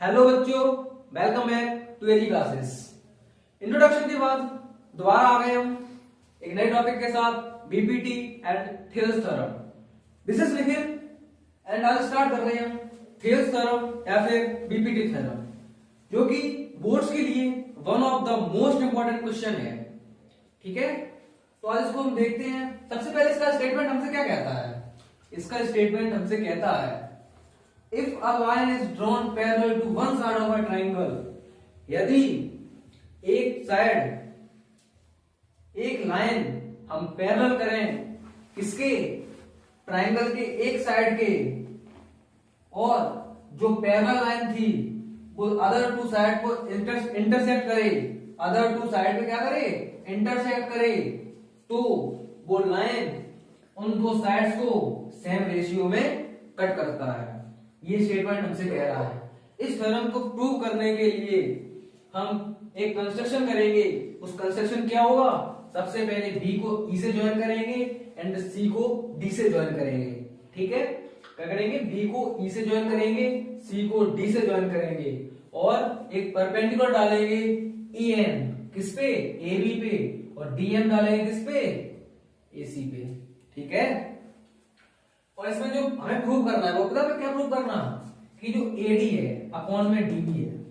Hello बच्चों, welcome back to AG classes. Introduction के बाद दोबारा आ गए हम एक नए टॉपिक के साथ, BPT and theorems theorem. This is Nikhil and आज स्टार्ट कर रहे हैं थियरम्स थ्योरम या फिर बीपीटी थ्योरम, जो कि बोर्ड्स के लिए one of the most important question है। ठीक है, तो आज इसको हम देखते हैं। सबसे पहले इसका स्टेटमेंट हमसे क्या कहता है? इसका स्टेटमेंट हमसे कहता है if a line is drawn parallel to one side of a triangle, यदि एक लाइन हम पैरेलल करें किसके, ट्राइंगल के एक साइड के, और जो पैरेलल लाइन थी वो अदर टू साइड को इंटरसेक्ट करे, अदर टू साइड पे क्या करे, इंटरसेक्ट करे, तो वो लाइन उन दो साइड्स को सेम रेशियो में कट करता है। ये स्टेटमेंट हमसे कह रहा है। इस थ्योरम को प्रूव करने के लिए हम एक कंस्ट्रक्शन करेंगे। उस कंस्ट्रक्शन क्या होगा? सबसे पहले बी को ई से ज्वाइन करेंगे एंड सी को डी से ज्वाइन करेंगे। ठीक है, क्या करेंगे? बी को ई से ज्वाइन करेंगे, सी को डी से ज्वाइन करेंगे और एक परपेंडिकुलर डालेंगे ई एन किस पे, ए बी पे, और डी एम डालेंगे किस पे, ए सी पे। ठीक है, और इसमें जो हमें प्रूव करना है वो पता है क्या प्रूव करना, कि जो एडी है अपॉन में डीबी है,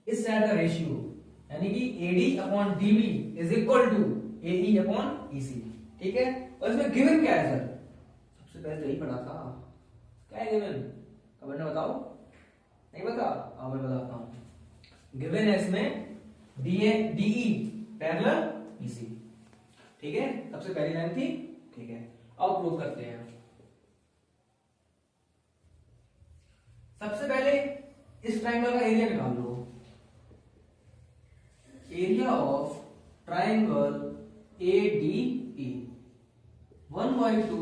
इस साइड का रेशियो, यानी कि AD upon DB is equal to AE upon EC. ठीक है, और इसमें गिवन क्या है सर? सबसे पहले तो यही पढ़ा था। क्या है गिवन? कमेंट में बताओ। नहीं बता? अब मैं बताता हूं। गिवन है इसमें डीई पैरेलल ईसी। ठीक है, सबसे पहली लाइन थी। ठीक है, अब प्रूव करते हैं। सबसे पहले इस ट्राइंगल का एरिया निकाल लो। Area of triangle ADE 1/2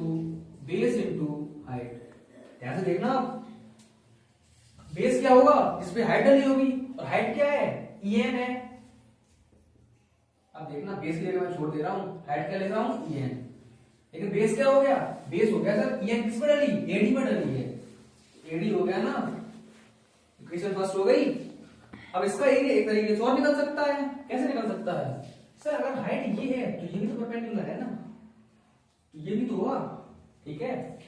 base into height. ध्यान से देखना, बेस क्या होगा, इस पे हाइट डली होगी, और हाइट क्या है, EN है। अब देखना, बेस के लिए मैं छोड़ दे रहा हूं, हाइट क्या ले रहा हूं, EN। लेकिन बेस क्या हो गया? बेस हो गया सर EN किस पे डली, AD पे डली है। एडी हो गया ना, इक्वेशन फर्स्ट हो गई। अब इसका एरिया एक तरीके से और निकल सकता है। कैसे निकल सकता है सर? अगर हाइट ये है तो ये भी तो परपेंडिकुलर है ना, ये भी तो होगा। ठीक है,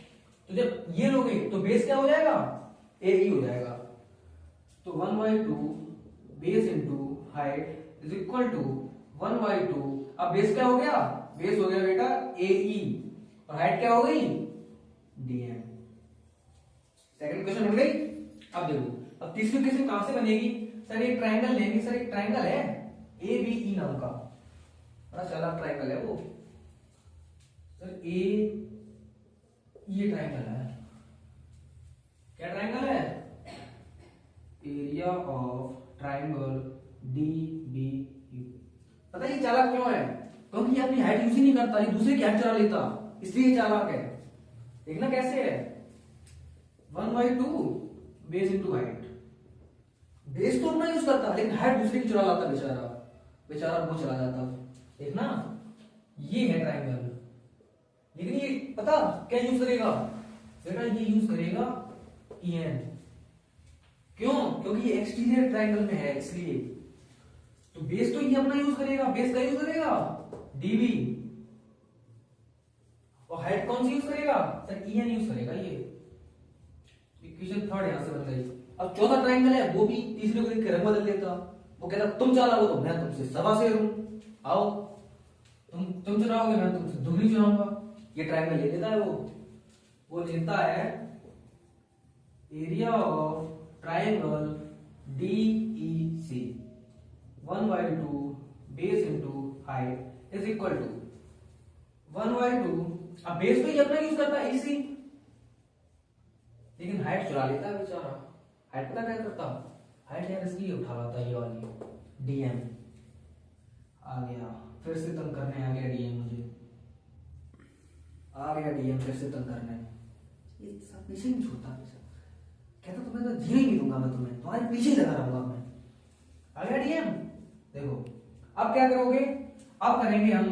तो जब ये लोगे तो बेस क्या हो जाएगा, AE हो जाएगा। तो 1/2 base into height is equal to 1/2। अब बेस क्या हो गया? बेस हो गया बेटा AE, और हाइट क्या हो गई, DM। सेकंड क्वेश्चन बन गई। अब देखो, अब तीसरी क्वेश्चन कहां से बनेगी? सर एक ट्राइंगल लेंगे। सर एक ट्राइंगल है ABE नाम का, बड़ा चालाक ट्राइंगल है वो। सर ये ट्राइंगल है। क्या ट्राइंगल है? Area of triangle DBE। पता है ये चालाक क्यों है? क्योंकि ये अपनी हाइट यूज ही नहीं करता, ये दूसरे की हाइट चला लेता, इसलिए ये चालाक है। देखना कैसे है, 1/2 बेस इंटू हाइट। बेस तो अपना यूज करता लेकिन हाइट दूसरे की चुरा लाता, बेचारा वो चला जाता। देखना, ये है ट्राइंगल, लेकिन ये पता क्या यूज करेगा बेटा? ये यूज करेगा EN। क्यों? क्योंकि ये एक्सटीरियर ट्राइंगल में है, इसलिए। तो बेस तो ये अपना यूज करेगा, बेस का यूज करेगा DB, और हाइट कौन सी यूज करेगा सर? EN यूज करेगा। ये इक्वेशन थर्ड यहां से बन गई। अब चौथा ट्राइंगल है, वो भी तीसरे को देख के रंग बदल लेता। वो कहता तुम चाला हो तो मैं तुमसे सवा से हूं, आओ तुम चुनाओगे, मैं तुमसे दुगनी चुनाऊंगा। ये ट्राइंगल ले लेता है वो लेता है area of triangle DEC 1/2 base into height is equal to 1/2। अब बेस तो ये अपना यूज करता है EC, लेकिन हाइट चुरा लेता है बेचारा। हाइट पता क्या करता? हाइट यार इसलिए उठा लाता है, ये वाली DM आ गया, फिर से तंग करने आ गया DM, मुझे आ गया DM फिर से तंग करने। ये सब पीछे नहीं छूटता, कहता तुम्हें तो जीने नहीं दूंगा मैं, तुम्हारे पीछे ही लगा रहूंगा मैं। आ गया DM। देखो अब क्या करोगे? अब करेंगे हम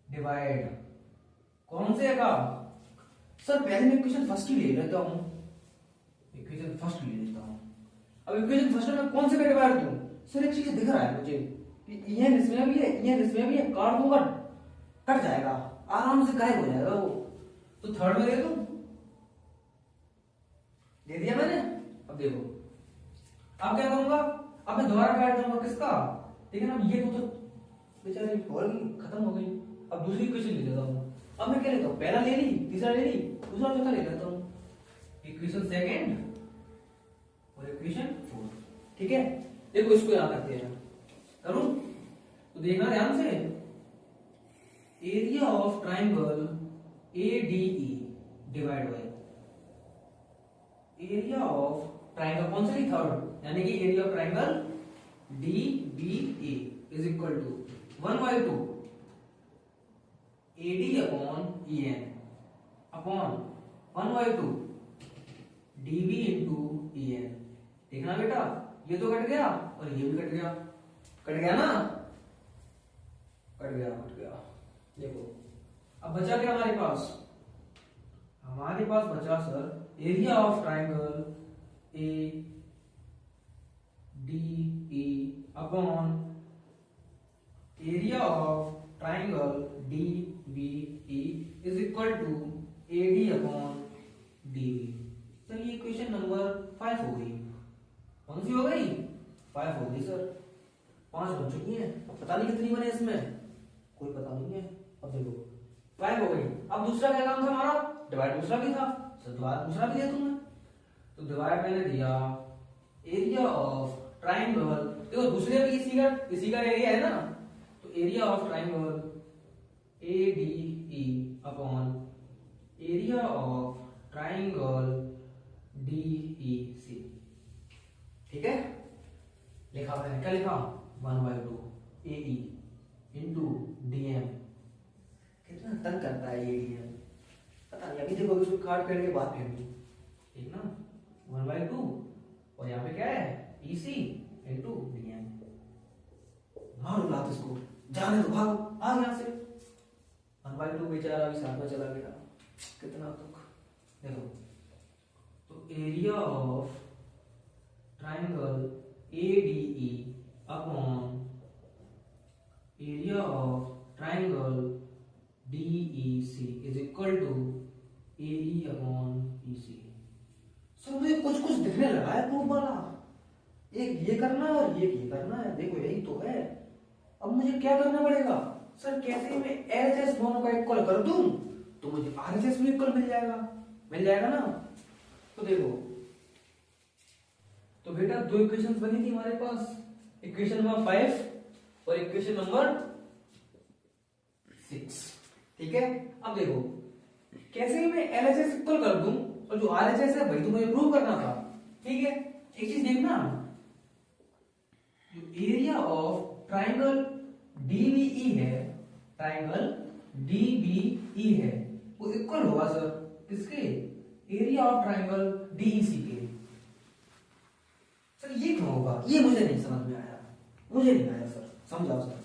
डिवाइड। कौन से का सर? पहले मैं इक्वेशन फर्स्ट ही ले लेता हूं, इक्वेशन फर्स्ट ले लेता हूं। अब इक्वेशन फर्स्ट में कौन से पे डिवाइड दूं? सर एक चीज दिख रहा है मुझे कि ये इसमें भी है, ये इसमें भी है, काट दूंगा कट जाएगा, आराम से गायब हो जाएगा वो। तो थर्ड में दे दूं, दे दिया मैंने। अब देखो अब क्या करूंगा, अब मैं दोबारा काट दूंगा किसका, ठीक है ना, ये तो बेचारी और खत्म हो गई। अब दूसरी इक्वेशन ले लेता हूँ। अब मैं क्या लेता हूँ, पहला ले ली, तीसरा ले ली, दूसरा चौथा ले लेता हूँ। इक्वेशन सेकंड और इक्वेशन फोर्थ, ठीक है। देखो इसको यहां करते हैं, करूं तो देखना ध्यान से। Area of triangle ADE divide by area of triangle कौन सा थी, थर्ड, यानी कि area of triangle DBA is equal to 1/2 AD upon EN upon 1/2 DB into EN। देखना बेटा, ये तो कट गया और ये भी कट गया, कट गया ना, कट गया, कट गया। देखो अब बचा क्या हमारे पास, हमारे पास बचा sir area of triangle ADE upon area of triangle DBE is equal to AD upon DB। Sir ये इक्वेशन नंबर 5 हो गई। कौन सी हो गई, 5 हो गई सर। 5 बन चुकी है, पता नहीं कितनी बने इसमें, कोई पता नहीं है। अब देखो 5 हो गई। अब दूसरा क्या काम था हमारा, डिवाइड दूसरा भी था, सर डिवाइड दूसरा भी दिया तुमने, तो डिवाइड मैंने दिया एरिया ऑफ ट्राइंगल। देखो दूसरे भी इसी का एरिया है ना, तो area of triangle ADE upon area of triangle DEC, ठीक है। लिखा मैंने, क्या लिखा, 1/2 AE इंटू DM। कितना तंग करता है ये DM, पता नहीं। अभी देखो इसको काट करके बात करेंगे, ठीक ना। 1/2 और यहाँ पे क्या है EC इंटू DM। मारो लात इसको, जाने दो, भागो भाग यहाँ से। 1/2 बेचारा अभी साथ में चला गया, कितना दुख। देखो तो area of triangle ADE upon area of triangle DEC is equal to AE upon EC। Sir मुझे कुछ कुछ दिखने लगा है प्रूफ वाला, एक ये करना है और ये करना है, देखो यही तो है। अब मुझे क्या करना पड़ेगा, सर कैसे मैं LHS दोनों का इक्वल कर दूं तो मुझे RHS भी इक्वल मिल जाएगा ना। तो देखो, तो बेटा दो इक्वेशंस बनी थी हमारे पास, इक्वेशन नंबर 5 और इक्वेशन नंबर 6, ठीक है। अब देखो कैसे मैं LHS इक्वल कर दूं और जो RHS है भाई तो मुझे प्रूव करना था, ठीक है। एक चीज देखना, जो एरिया ऑफ ट्राइंगल DBE है, ट्राइंगल DBE है, वो इक्वल होगा सर किसके, एरिया ऑफ ट्राइंगल DEC के। सर ये क्यों होगा, ये मुझे नहीं समझ में आया, मुझे नहीं आया सर, समझाओ सर,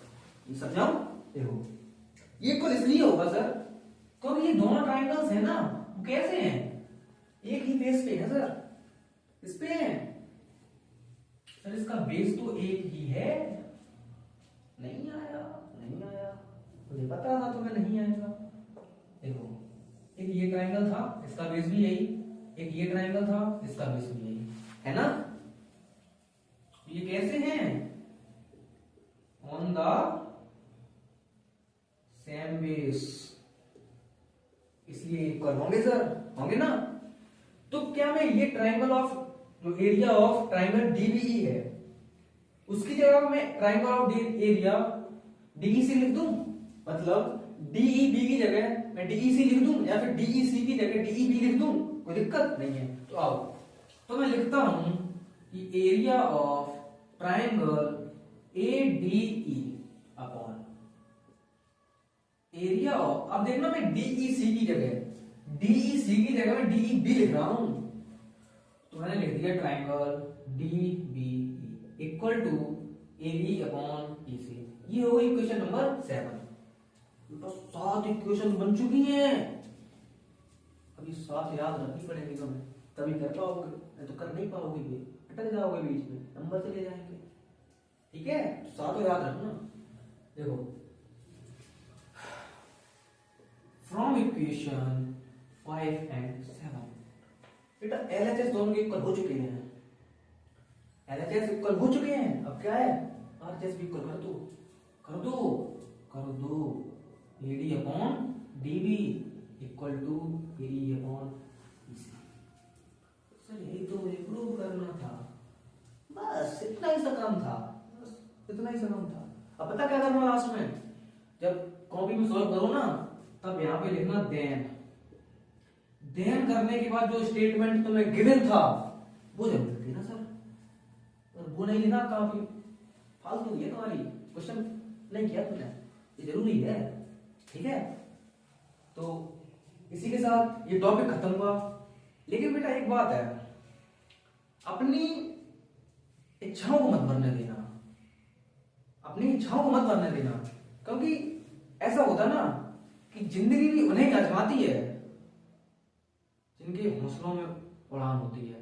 ये समझाओ। देखो ये इक्वल इसलिए होगा सर क्योंकि ये दोनों ट्राइंगल्स है ना, वो कैसे हैं, एक ही बेस पे है सर, इस पे है सर, इसका बेस तो एक ही है। नहीं आया, मुझे पता था तुम्हें नहीं आएगा। देखो एक ये ट्राइंगल था, इसका बेस भी यही, एक ये ट्राइंगल था, इसका बेस भी यही है ना। ये कैसे हैं, ऑन द सेम बेस, इसलिए इक्वल होंगे सर, होंगे ना। तो क्या मैं ये ट्राइंगल ऑफ, जो एरिया ऑफ ट्राइंगल DBE है, उसकी जगह मैं ट्राइंगल ऑफ एरिया DEC लिख दूं, मतलब DEB की जगह मैं DEC लिख दूं या फिर DEC की जगह DEB लिख दूं, कोई दिक्कत नहीं है। तो आओ, तो मैं लिखता हूं कि area of triangle ADE upon area of, अब देखना मैं DEC की जगह मैं DEB लिख रहा हूं, तो मैंने लिख दिया triangle DBE equal to AB upon EC। ये हो गई इक्वेशन नंबर 7। तो 7 इक्वेशन बन चुकी हैं, अभी 7 याद रखनी पड़ेगी तुम्हें, तभी कर पाओगे, नहीं तो कर नहीं पाओगे ये। अटक जाओगे बीच में, नंबर चले जाएंगे। ठीक है, तो सातों याद रखना। देखो, फ्रॉम इक्वेशन 5 and 7 बेटा LHS दोनों के इक्वल हो चुके हैं, LHS इक्वल हो चुके हैं। अब क्या है, RHS भी इक्वल कर दो AD upon DB equal to AE upon BC। Sir यही तो मुझे प्रूव करना था, बस इतना ही सा काम था, अब पता क्या करना लास्ट में, जब कॉपी में सॉल्व करो ना, तब यहाँ पे लिखना देन करने के बाद जो स्टेटमेंट तुम्हें गिवन था वो जरूर लिख देना सर, और वो नहीं लिखा काफी फालतू है तुम्हारी, क्वेश्चन नहीं किया तुमने, ये जरूरी है। ठीक है, तो इसी के साथ ये टॉपिक खत्म हुआ। लेकिन बेटा एक बात है, अपनी इच्छाओं को मत मरने देना, क्योंकि ऐसा होता ना कि जिंदगी भी उन्हें आजमाती है जिनके हौसलों में उड़ान होती है।